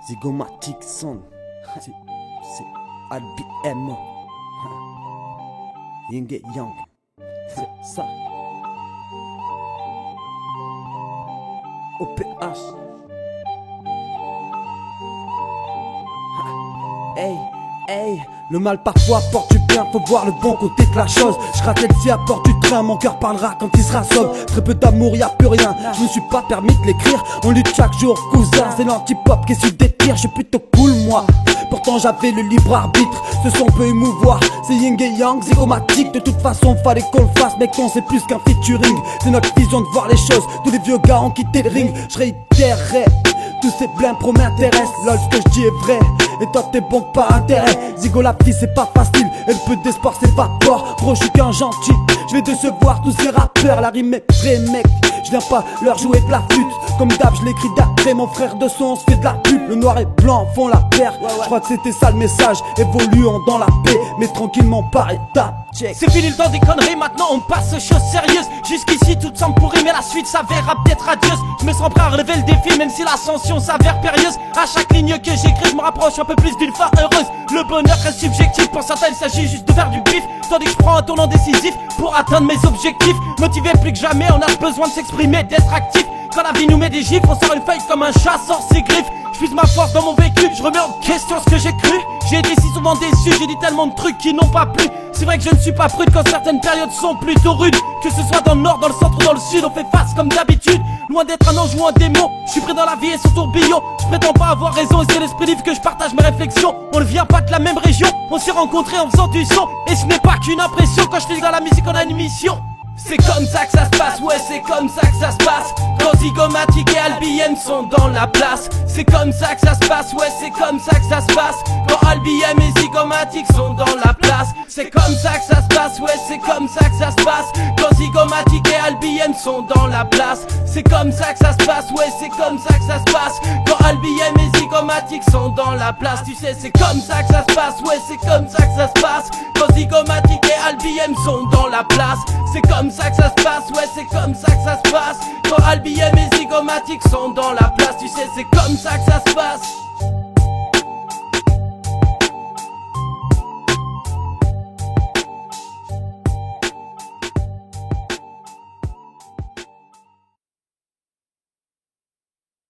Zygomatic Sound. C'est ABM. Yin et Yang. C'est ça. OPH. Hey, hey. Le mal parfois apporte du bien, faut voir le bon côté de la chose. Je rate elle s'y apporte du train, mon cœur parlera quand il sera sobre. Très peu d'amour, y'a plus rien, je me suis pas permis de l'écrire. On lutte chaque jour, cousin, c'est l'anti-pop qui suit des tirs. Je suis plutôt cool moi, pourtant j'avais le libre arbitre. Ce son peut émouvoir, c'est Yin et Yang, zygomatique. De toute façon fallait qu'on le fasse, mec non c'est plus qu'un featuring. C'est notre vision de voir les choses, tous les vieux gars ont quitté le ring. Je réitérerai, tous ces blins pro m'intéressent. Lol ce que je dis est vrai, et toi t'es bon que par intérêt. Zygo la fille c'est pas facile, et le peu d'espoir s'évapore. Gros je suis qu'un gentil, je vais décevoir tous ces rappeurs. La rime est vraie mec, je viens pas leur jouer de la flûte. Comme d'hab je l'écris d'après, mon frère de son on se fait de la pub. Le noir et blanc font la paire, je crois que c'était ça le message. Évoluons dans la paix, mais tranquillement par étapes. C'est fini le temps des conneries, maintenant on passe aux choses sérieuses. Jusqu'ici tout semble pourri mais la suite s'avère peut-être radieuse. Je me sens prêt à relever le défi même si l'ascension s'avère périlleuse. À chaque ligne que j'écris je me rapproche un peu plus d'une fin heureuse. Le bonheur reste subjectif, pour certains il s'agit juste de faire du bif. Tandis que je prends un tournant décisif pour atteindre mes objectifs. Motivé plus que jamais, on a besoin de s'exprimer, d'être actif. Quand la vie nous met des gifles, on sort une feuille comme un chat sort ses griffes. Je puise ma force dans mon vécu, je remets en question ce que j'ai cru. J'ai été si souvent déçu, j'ai dit tellement de trucs qui n'ont pas plu. C'est vrai que je ne suis pas prude quand certaines périodes sont plutôt rudes. Que ce soit dans le nord, dans le centre ou dans le sud, on fait face comme d'habitude. Loin d'être un ange ou un démon, je suis pris dans la vie et son tourbillon. Je prétends pas avoir raison et c'est l'esprit libre que je partage mes réflexions. On ne vient pas de la même région, on s'est rencontrés en faisant du son. Et ce n'est pas qu'une impression, quand je te dis dans la musique on a une mission. C'est comme ça que ça se passe, ouais c'est comme ça que ça se passe. Quand Zygomatic et ALBM sont dans la place. C'est comme ça que ça se passe, ouais c'est comme ça que ça se passe. Quand ALBM et Zygomatic sont dans la place. C'est comme ça que ça se passe, ouais c'est comme ça que ça se passe. Quand Zygomatic et ALBM sont dans la place. C'est comme ça que ça se passe, ouais c'est comme ça que ça se passe. Quand ALBM et Zygomatic sont dans la place. Tu sais c'est comme ça que ça se passe, ouais c'est comme ça que ça se passe. Quand Zygomatic et ALBM sont dans la place. C'est comme ça que ça se passe, ouais c'est comme ça que ça se passe. Quand ALBM et Zygomatic sont dans la place, tu sais c'est comme ça que ça se passe.